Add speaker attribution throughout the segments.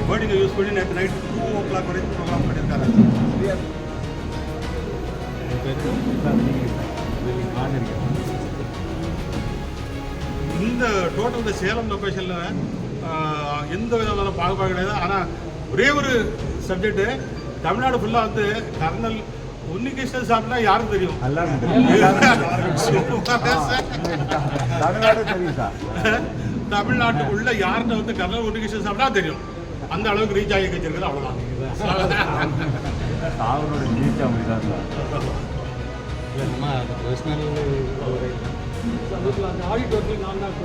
Speaker 1: வேர்டிங்கை use பண்ணி நேற்று night 2 o'clock வரைக்கும் ப்ரோக்ராம் பண்ணியிருக்காரு. இந்த டோட்டல் இந்த சேலம் லொக்கேஷனில் எந்த விதமான பாகுபாடு கிடையாது. ஆனால் ஒரே ஒரு சப்ஜெக்டு தமிழ்நாடு ஃபுல்லாக வந்து கர்னல் உன்னிகிருஷ்ணன் சாப்பிட்டா யாரும் தெரியும். தமிழ்நாட்டுக்குள்ள யார்கிட்ட வந்து கர்னல் உன்னிகிருஷ்ணன் சாப்பிட்டா தெரியும். அந்த அளவுக்கு ரீச் ஆகி வச்சிருக்கிறது. அவ்வளோதான். ஆடிட்டோரியில் நான் தான்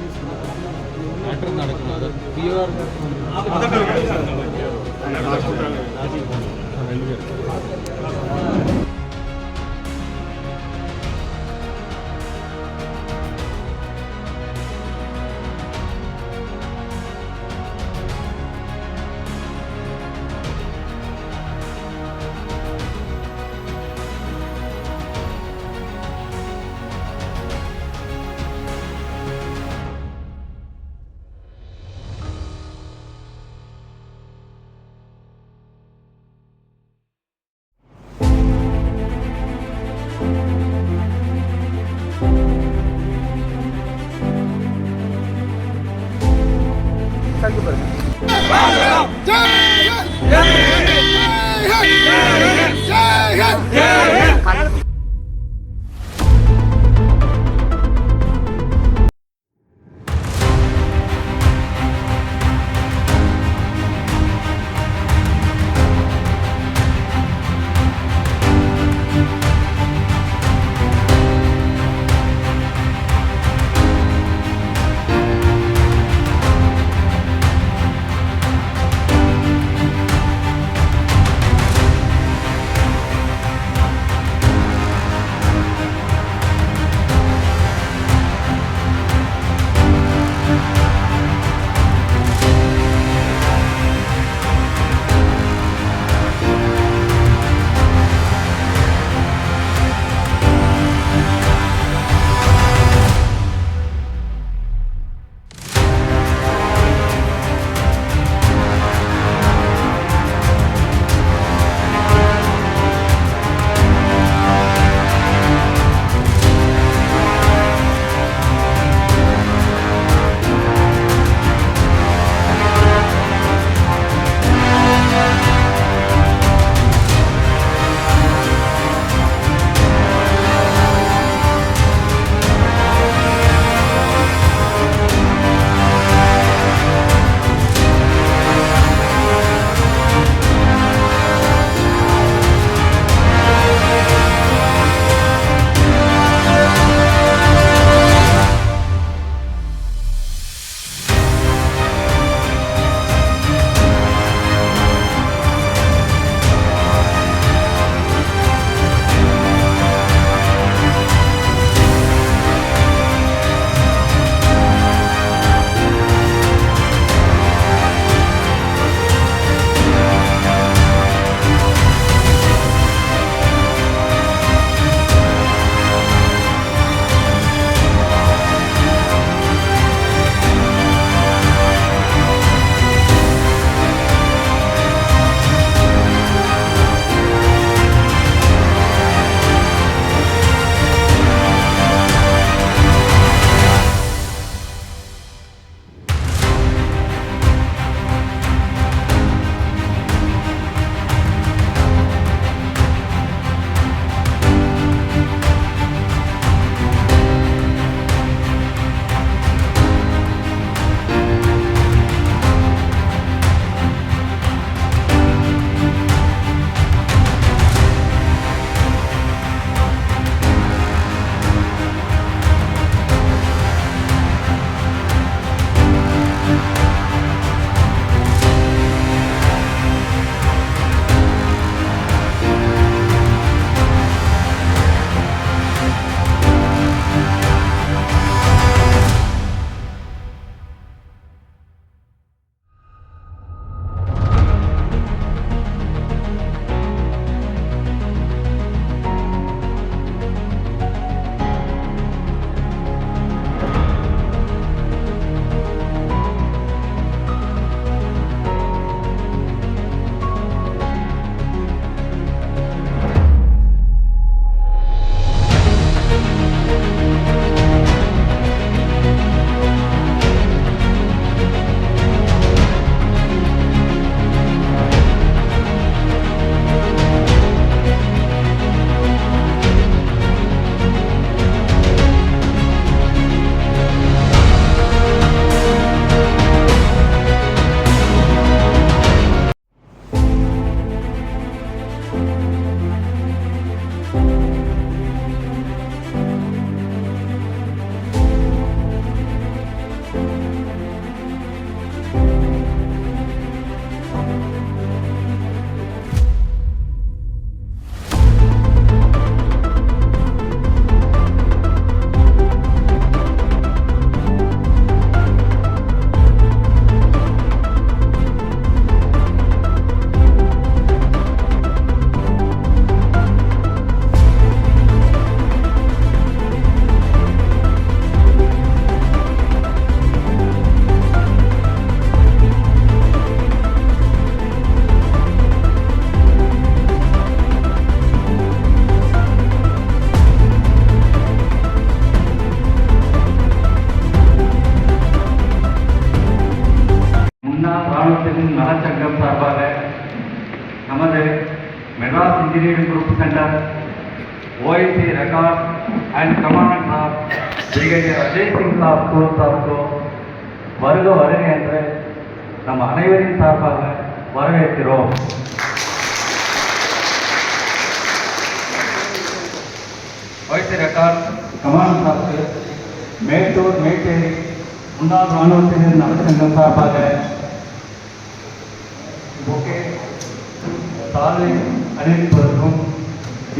Speaker 2: நலச்சங்கம் சார்பாக நமது Madras engineering group centre OIC record and commandant of brigadier Ajay Singh sahab school சாப்கோ வருக வருக என்று நம் அனைவரின் சார்பாக வரவேற்கிறோம். OIC ரெக்கார்ட் கமாண்டன்ட் சாப்க்கு மேட்டூர் மேட்டேரி முன்னாள் ராணுவத்தினர் நலச்சங்கம் சார்பாக ஓகே சாலை அறிவிப்பதற்கும்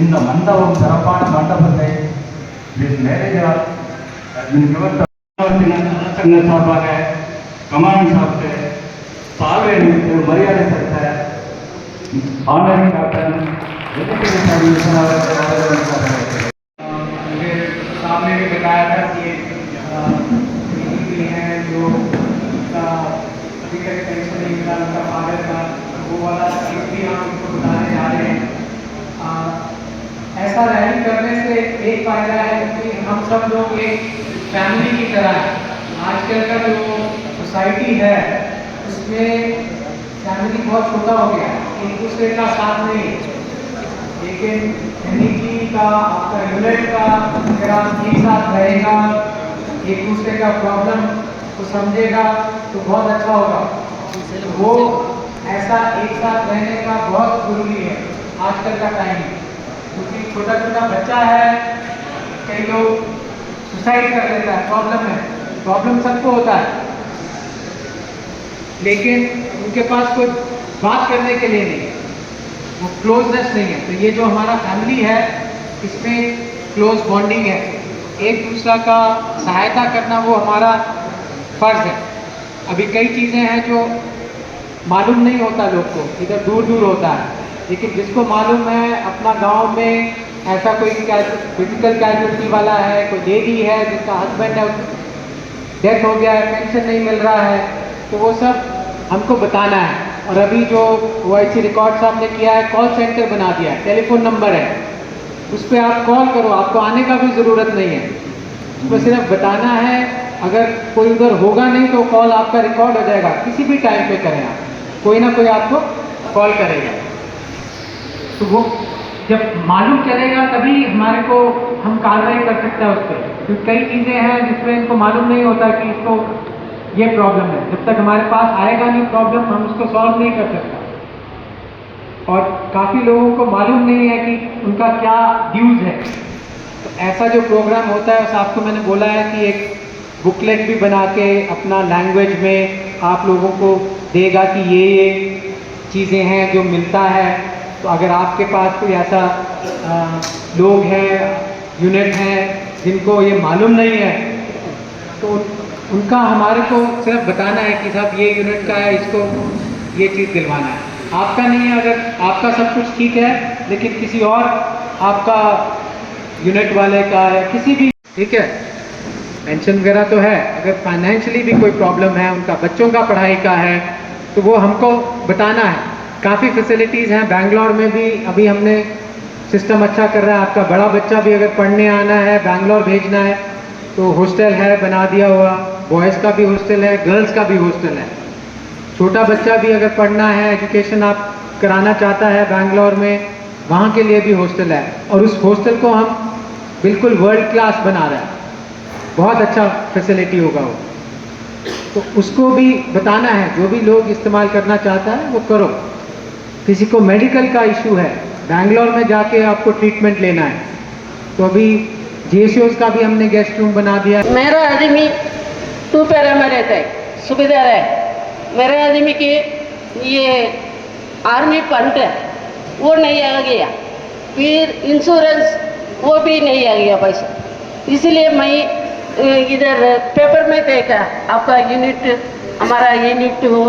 Speaker 2: இந்த மண்டபம் சிறப்பான மண்டபத்தை மேனேஜர் நலச்சங்கம் சார்பாக கமாண்டன்ட் சாப்க்கு சாலை அறிவித்து மரியாதை செலுத்த ஆனரிங் கேப்டன்
Speaker 3: सामने भी बताया था कि हैं जो अभी तक पेंशन नहीं मिला उनका फादर का वो वाला चीज भी हम उनको बताने जा रहे हैं। ऐसा रैली करने से एक फायदा है कि हम सब लोग एक फैमिली की तरह हैं। आजकल का जो सोसाइटी है उसमें फैमिली बहुत छोटा हो गया है, एक दूसरे का साथ नहीं है। लेकिन एनईटी का आपका यूनिट का अगर आप एक साथ रहेगा, एक दूसरे का प्रॉब्लम को समझेगा तो बहुत अच्छा होगा। वो ऐसा एक साथ रहने का बहुत जरूरी है आजकल का टाइम, क्योंकि छोटा छोटा बच्चा है, कई लोग सुसाइड कर लेता है, प्रॉब्लम सबको होता है, लेकिन उनके पास कोई बात करने के लिए नहीं, वो क्लोजनेस नहीं है। तो ये जो हमारा फैमिली है इसमें क्लोज बॉन्डिंग है, एक दूसरा का सहायता करना वो हमारा फर्ज है। अभी कई चीज़ें हैं जो मालूम नहीं होता लोग को, इधर दूर दूर होता है, लेकिन जिसको मालूम है अपना गांव में ऐसा कोई फिजिकल कैजुअलिटी वाला है, कोई लेडी है जिसका हस्बैंड है डेथ हो गया है, पेंशन नहीं मिल रहा है, तो वो सब हमको बताना है। और अभी जो OIC रिकॉर्ड साहब ने किया है, कॉल सेंटर बना दिया है, टेलीफोन नंबर है, उस पर आप कॉल करो, आपको आने का भी ज़रूरत नहीं है, उसको सिर्फ बताना है। अगर कोई उधर होगा नहीं तो कॉल आपका रिकॉर्ड हो जाएगा, किसी भी टाइम पे करें आप, कोई ना कोई आपको कॉल करेगा। तो वो जब मालूम चलेगा तभी हमारे को हम कार्रवाई कर सकते हैं उस पर, क्योंकि कई चीज़ें हैं जिसमें इनको मालूम नहीं होता कि इसको ये प्रॉब्लम है, जब तक हमारे पास आएगा नहीं प्रॉब्लम हम उसको सॉल्व नहीं कर सकता। और काफ़ी लोगों को मालूम नहीं है कि उनका क्या ड्यूज़ है। तो ऐसा जो प्रोग्राम होता है साहब को मैंने बोला है कि एक बुकलेट भी बना के अपना लैंग्वेज में आप लोगों को देगा कि ये चीज़ें हैं जो मिलता है। तो अगर आपके पास कोई ऐसा लोग हैं, यूनिट हैं जिनको ये मालूम नहीं है, तो उनका हमारे को सिर्फ बताना है कि साहब ये यूनिट का है, इसको ये चीज़ दिलवाना है। आपका नहीं है, अगर आपका सब कुछ ठीक है लेकिन किसी और आपका यूनिट वाले का है, किसी भी ठीक है, पेंशन वगैरह तो है, अगर फाइनेंशियली भी कोई प्रॉब्लम है, उनका बच्चों का पढ़ाई का है, तो वो हमको बताना है। काफ़ी फैसिलिटीज़ हैं बैंगलोर में भी, अभी हमने सिस्टम अच्छा कर रहा है। आपका बड़ा बच्चा भी अगर पढ़ने आना है, बैंगलोर भेजना है, तो हॉस्टल है बना दिया हुआ, बॉयज़ का भी हॉस्टल है, गर्ल्स का भी हॉस्टल है। छोटा बच्चा भी अगर पढ़ना है, एजुकेशन आप कराना चाहता है बैंगलोर में, वहाँ के लिए भी हॉस्टल है, और उस हॉस्टल को हम बिल्कुल वर्ल्ड क्लास बना रहे हैं, बहुत अच्छा फैसिलिटी होगा वो। तो उसको भी बताना है, जो भी लोग इस्तेमाल करना चाहता है वो करो। किसी को मेडिकल का इशू है, बैंगलोर में जाके आपको ट्रीटमेंट लेना है, तो अभी JCOs का भी हमने गेस्ट रूम बना दिया।
Speaker 4: मेरा आदमी 2 पैरा में रहता है, सुबेदार है। मेरे आदमी की ये आर्मी फंड है वो नहीं आ गया, फिर इंश्योरेंस वो भी नहीं आ गया पैसा, इसलिए मैं इधर पेपर में देखा आपका यूनिट, हमारा यूनिट वो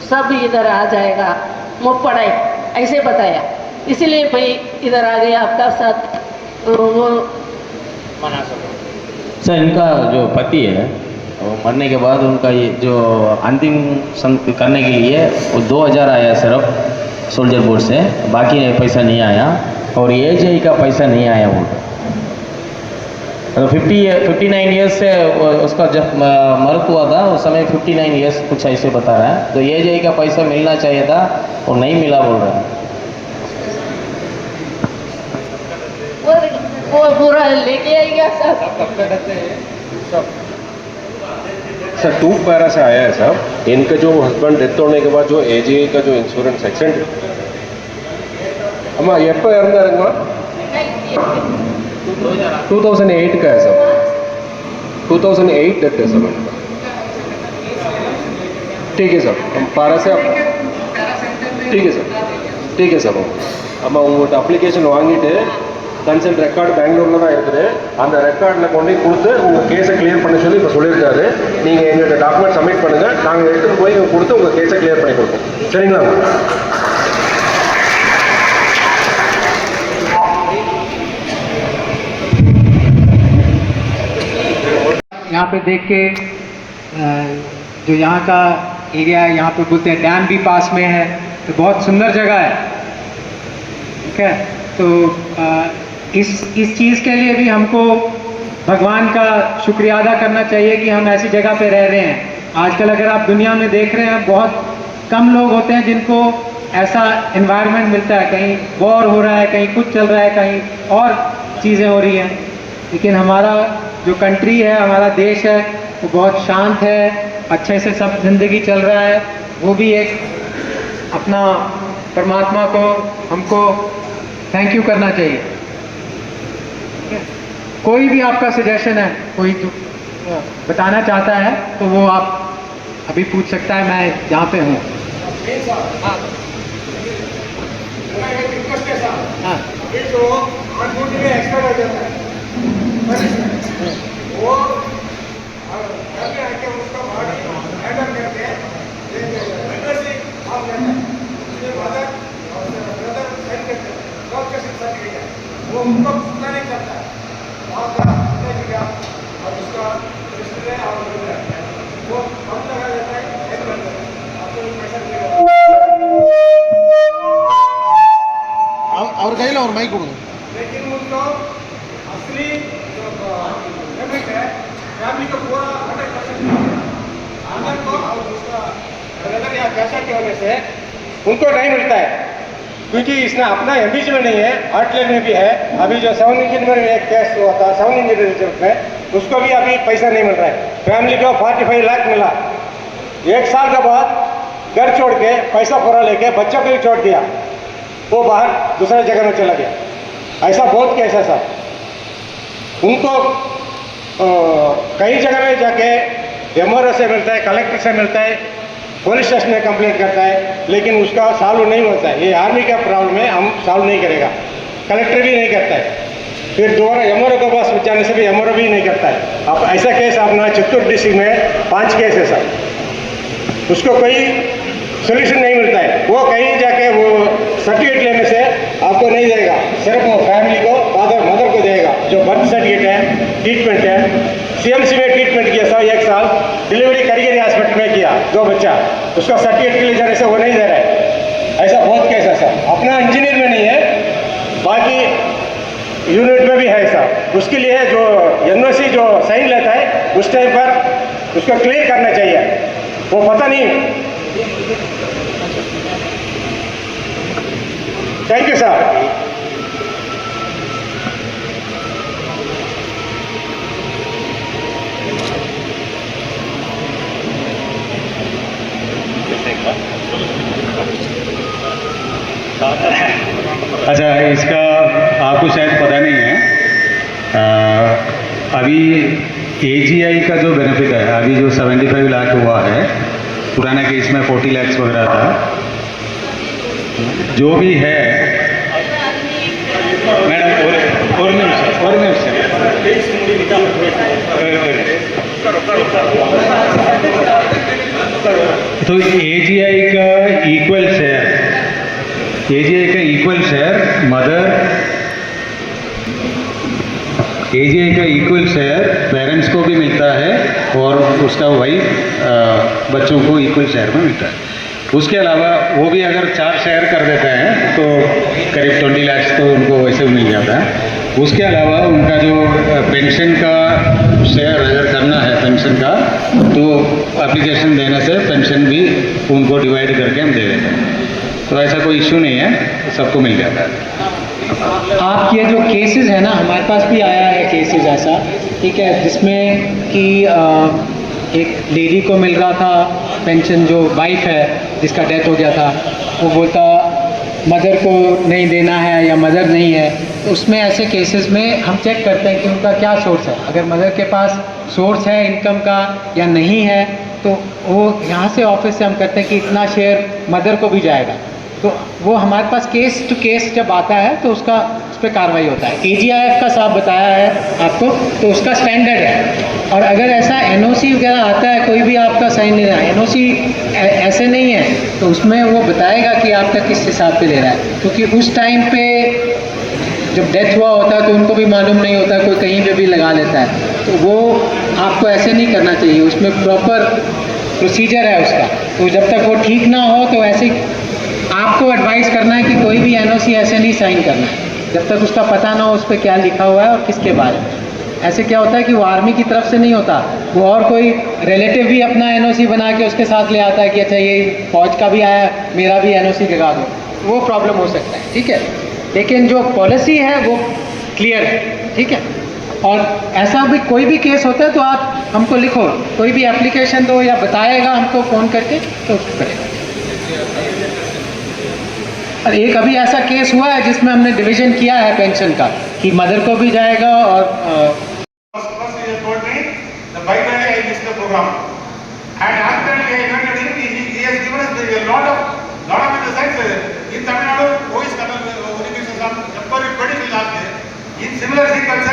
Speaker 4: सब इधर आ जाएगा, मुफ्त पढ़ाई ऐसे बताया, इसलिए मैं इधर आ गया आपका साथ वो मना सकूँ।
Speaker 5: सर, इनका जो पति है वो मरने के बाद उनका ये जो अंतिम संग करने के लिए वो 2000 आया सिर्फ सोल्जर बोर्ड से, बाकी पैसा नहीं आया, और AHI का पैसा नहीं आया वो। 59 ईयर्स से उसका जब मर्द हुआ था उस समय 59 ईयर्स कुछ ऐसे बता रहा है। तो ये का पैसा मिलना चाहिए था और नहीं मिला बोल रहा है।
Speaker 4: वो पूरा लेके आएगा सर।
Speaker 6: सर 2 पैरा से आया है साहब। इनका जो हस्बैंड डेथ होने के बाद जो AGI का जो इंश्योरेंस एक्सीडेंट अम्मा எப்போ இறந்தாருங்கம்மா 2008 का है सर। 2008 डेथ है सर उनका। ठीक है सर हम पारा से ठीक है सर ठीक है सर அம்மா உங்கள்கிட்ட அப்ளிகேஷன் வாங்கிட்டு கன்சல்ட் ரெக்கார்டு பெங்களூரில் தான் இருக்குது அந்த ரெக்கார்டில் கொண்டு கொடுத்து உங்கள் கேஸை கிளியர் பண்ண சொல்லி இப்போ சொல்லியிருக்காரு நீங்கள் எங்கள்கிட்ட டாக்குமெண்ட் சப்மிட் பண்ணுங்கள் நாங்கள் எடுத்துகிட்டு போய் கொடுத்து உங்கள் கேஸை கிளியர் பண்ணி கொடுப்போம் சரிங்களா
Speaker 3: यहाँ पे देख के जो यहाँ का एरिया है यहाँ पे बोलते हैं डैम भी पास में है तो बहुत सुंदर जगह है ठीक है। तो इस चीज़ के लिए भी हमको भगवान का शुक्रिया अदा करना चाहिए कि हम ऐसी जगह पे रह रहे हैं। आजकल अगर आप दुनिया में देख रहे हैं बहुत कम लोग होते हैं जिनको ऐसा एनवायरनमेंट मिलता है। कहीं वॉर हो रहा है, कहीं कुछ चल रहा है, कहीं और चीज़ें हो रही हैं, लेकिन हमारा जो कंट्री है, हमारा देश है वो बहुत शांत है, अच्छे से सब जिंदगी चल रहा है। वो भी एक अपना परमात्मा को हमको थैंक यू करना चाहिए। कोई भी आपका सजेशन है, कोई जो बताना चाहता है तो वो आप अभी पूछ सकता है, मैं जहाँ पे हूँ। हाँ
Speaker 7: ये जो अनफूटी में एक्सपर्ट हो जाता है वो घर में आके उसका बॉडी हैंडल करके मेंबरशिप ऑफ लेता है उसके मदर और ब्रदर साइन करते हैं लोकेशन सर्टिफिकेट वो उनको पूछना नहीं करता है और और उसका रिश्ते और वो हम लगा देता है साइन करता है आपको पैसा मिलेगा
Speaker 1: அவர் கையில் ஒரு மைக் கொடுங்க।
Speaker 7: लेकिन उनको असली जो पेमेंट है फैमिली का पूरा 100% आनंद को और उसका ब्रदर या पैसा के होने से उनको नहीं मिलता है क्योंकि इसमें अपना एम्बिशन में नहीं है, आर्ट लेन में भी है। अभी जो 7 इंजीनियर में एक केस हुआ था 7 इंजीनियर में उसको भी अभी पैसा नहीं मिल रहा है। फैमिली को 45 लाख मिला, 1 साल के बाद घर छोड़ के पैसा पूरा लेके बच्चों को भी छोड़ दिया, वो बाहर दूसरे जगह में चला गया। ऐसा बहुत केस है सर। उनको कई जगह में जाके MRO से मिलता है, कलेक्टर से मिलता है, पुलिस स्टेशन में कंप्लेंट करता है, लेकिन उसका सॉल्व नहीं होता है। ये आर्मी का प्रॉब्लम है, हम सॉल्व नहीं करेगा, कलेक्टर भी नहीं करता है। फिर दोबारा MRO के पास जाने से भी MRO भी नहीं करता है। अब ऐसा केस अपना चित्तूर डिस्ट्रिक्ट में 5 केस है सर, उसको कोई सोल्यूशन नहीं मिलता है। वो कहीं जाके वो सर्टिफिकेट लेने से आपको नहीं देगा, सिर्फ वो फैमिली को मदर को देगा। जो बर्थ सर्टिफिकेट है, ट्रीटमेंट है, CMC में ट्रीटमेंट किया सर 1 साल, डिलीवरी करगिरी हॉस्पिटल में किया 2 बच्चा, उसका सर्टिफिकेट के लिए जाने से वो नहीं दे रहा है। ऐसा बहुत केस है सर। अपना इंजीनियर में नहीं है, बाकी यूनिट में भी है सर। उसके लिए जो NOC जो साइन लेता है उस टाइम पर उसको क्लियर करना चाहिए, वो पता नहीं। Thank you sir.
Speaker 8: अच्छा, इसका आपको शायद पता नहीं है, अभी AGI का जो बेनिफिट है, अभी जो 75 लाख हुआ है, पुराना केस में 40 लाख वगैरह था, जो भी है मैडम और निमिष तो AGI का इक्वल शेयर मदर, AGI का इक्वल शेयर पेरेंट्स को भी मिलता है और उसका वाइफ बच्चों को इक्वल शेयर में मिलता है। उसके अलावा वो भी अगर 4 शेयर कर देते हैं तो करीब 20 लाख तो उनको वैसे भी मिल जाता है। उसके अलावा उनका जो पेंशन का शेयर अगर करना है पेंशन का, तो एप्लीकेशन देने से पेंशन भी उनको डिवाइड करके हम दे देते हैं। तो ऐसा कोई इश्यू नहीं है, सबको मिल जाता है।
Speaker 3: आपके ये जो केसेस है ना, हमारे पास भी आया है केसेस ऐसा, ठीक है, जिसमें कि एक लेडी को मिल रहा था पेंशन, जो वाइफ है जिसका डेथ हो गया था, वो बोलता मदर को नहीं देना है या मदर नहीं है। तो उसमें ऐसे केसेस में हम चेक करते हैं कि उनका क्या सोर्स है। अगर मदर के पास सोर्स है इनकम का या नहीं है, तो वो यहाँ से ऑफिस से हम करते हैं कि इतना शेयर मदर को भी जाएगा। तो वो हमारे पास केस टू केस जब आता है तो उस पर कार्रवाई होता है। AGIF का साहब बताया है आपको, तो उसका स्टैंडर्ड है। और अगर ऐसा NOC वगैरह आता है, कोई भी आपका साइन नहीं रहा, NOC ऐसे नहीं है, तो उसमें वो बताएगा कि आपका किस हिसाब पे ले रहा है। क्योंकि उस टाइम पे जब डेथ हुआ होता है तो उनको भी मालूम नहीं होता, कोई कहीं पे भी लगा लेता है। तो वो आपको ऐसे नहीं करना चाहिए, उसमें प्रॉपर प्रोसीजर है उसका। तो जब तक वो ठीक ना हो तो ऐसे आपको एडवाइस करना है कि कोई भी NOC ऐसे नहीं साइन करना है जब तक उसका पता ना हो उस पर क्या लिखा हुआ है और किसके बारे में। ऐसे क्या होता है कि वो आर्मी की तरफ से नहीं होता, वो और कोई रिलेटिव भी अपना NOC बना के उसके साथ ले आता है कि अच्छा ये फौज का भी आया, मेरा भी NOC लगा दो। वो प्रॉब्लम हो सकता है, ठीक है। लेकिन जो पॉलिसी है वो क्लियर है, ठीक है। और ऐसा भी कोई भी केस होता है तो आप हमको लिखो, कोई भी एप्लीकेशन दो या बताएगा हमको फ़ोन करके, तो करेगा। और एक अभी ऐसा केस हुआ है जिसमें हमने डिवीजन किया है पेंशन का, कि मदर को भी जाएगा और
Speaker 1: in similar sequence,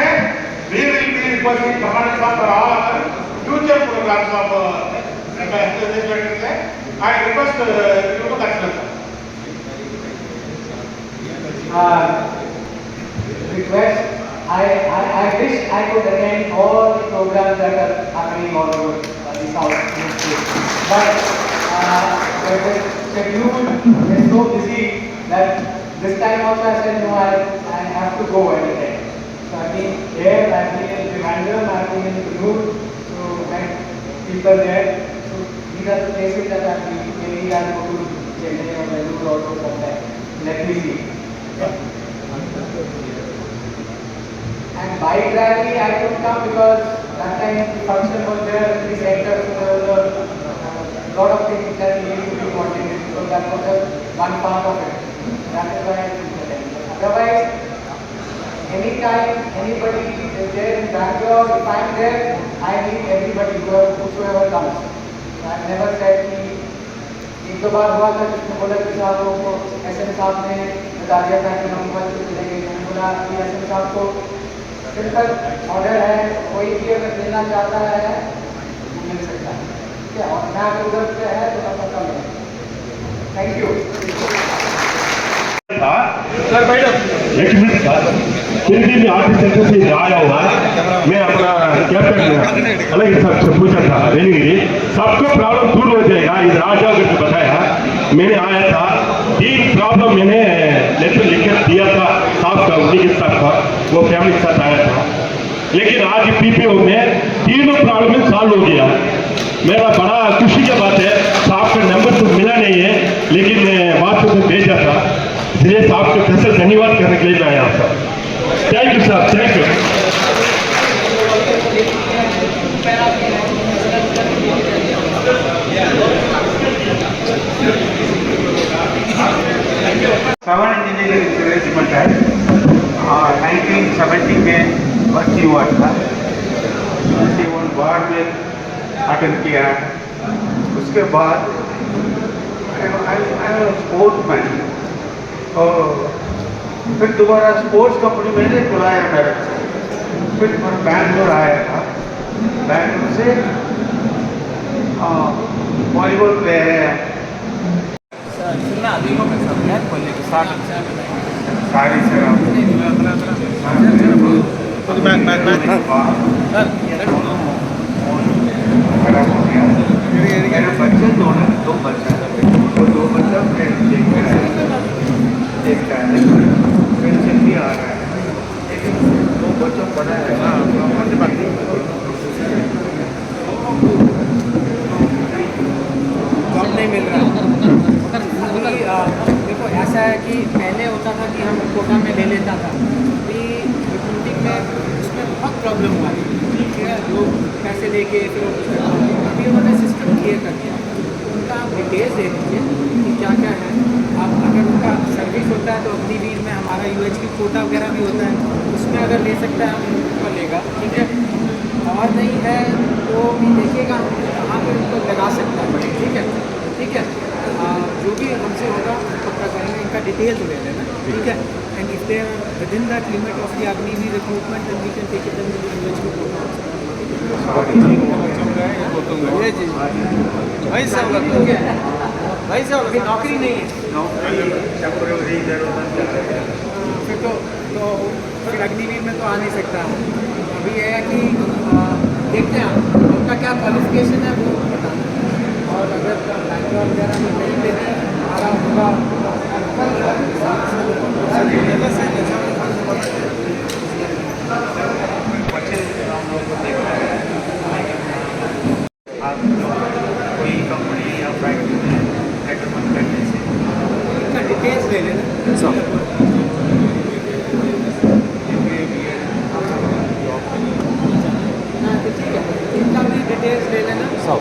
Speaker 1: we will be requesting Commander Sahab for all other future programs of I request you to consider.
Speaker 3: Request. I wish I could attend all the programs that are happening all over the south. But the schedule is so busy that this time also I said no, I have to go anyway. So I've been there, I've been in Trivandrum, I've been in Kudur, so met people there. So these are the places that I've been. Maybe I'll go to Chennai or Bangalore also sometime. Let me see. And bike rally I could come because that time the function was there in the center, so there was a lot of things that needed to be coordinated. So that was just one part of it. That is why I couldn't attend. Otherwise, anytime anybody is there in Bangalore, if I am there, I need everybody, whosoever comes. So I have never said कि एक दो बार हुआ था जिसने बोला कि साहब को SM साहब ने बता दिया था कि हम बस चलेंगे। मैंने बोला कि SM साहब को सिंपल ऑर्डर है, कोई भी अगर देना चाहता है तो मिल सकता है, ठीक है। और मैं अगर उधर पे है तो तब पता मिलेगा। Thank you.
Speaker 9: एक मिनट था, फिर भी मैं आर्टिस्ट सेंटर से आया हुआ, मैं अपना कैप्टन अलग साहब से पूछा था रेणुगिरी, सबको प्रॉब्लम दूर हो जाएगा, इधर आ जाओ करके बताया। मैंने आया था, 3 प्रॉब्लम मैंने लेटर लिखकर दिया था साहब का, उन्हीं के साथ था, वो फैमिली के साथ आया था। लेकिन आज PPO में तीनों प्रॉब्लम सॉल्व हो गया। मेरा बड़ा खुशी की बात है, साहब का नंबर तो मिला नहीं है, लेकिन मैं व्हाट्सएप में भेजा था, इसलिए साहब को कैसे धन्यवाद करने के लिए मैं आया था। थैंक यू साहब, thank you.
Speaker 10: Sawan engineering regiment है, 1970 में भर्ती हुआ था। 21 वार में अटेंड किया। उसके बाद स्पोर्ट्स मैन, और फिर दोबारा स्पोर्ट्स कंपनी में ने बुलाया मेरे को। फिर मैं बैंगलोर आया था, बैंगलोर से वॉलीबॉल प्लेयर सारी मेरे बच्चे दो बच्चा, वो 2 बच्चा पेंशन भी आ रहा है, लेकिन
Speaker 3: कि पहले होता था कि हम कोटा में ले लेता था, अभी रिक्रूटिंग में उसमें बहुत प्रॉब्लम हुआ है, ठीक है, लोग पैसे लेके फिर वो कुछ करते हैं। अभी उन्होंने सिस्टम क्लियर कर दिया, उनका आप डिटेल्स दे दीजिए कि क्या क्या है। आप अगर उनका सर्विस होता है तो अग्निवीर में हमारा UHP कोटा वगैरह भी होता है, उसमें अगर ले सकता है हम उनको लेगा, ठीक है। और नहीं है तो भी देखिएगा हम कहाँ पर उनको लगा सकते हैं, ठीक है, ठीक है। जो भी हमसे होगा पक्का करेंगे, इनका डिटेल्स ले लेना, ठीक है। And if they are within that limit of the Agniveer recruitment then we can take it in the UHP quota.
Speaker 7: भाई साहब भाई साहब
Speaker 3: अभी नौकरी नहीं है, फिर अग्निवीर में तो आ नहीं सकता है। अभी यह है कि देखते हैं उनका क्या क्वालिफिकेशन है वो बताना, और अगर बैंगलोर वगैरह में नहीं लेते हमारा होगा
Speaker 10: कोई कंपनी या फैक्ट्री में रेकमेंड करने से
Speaker 3: इनका डिटेल्स ले लेना। हाँ तो ठीक है, इनका भी डिटेल्स ले लेना। तो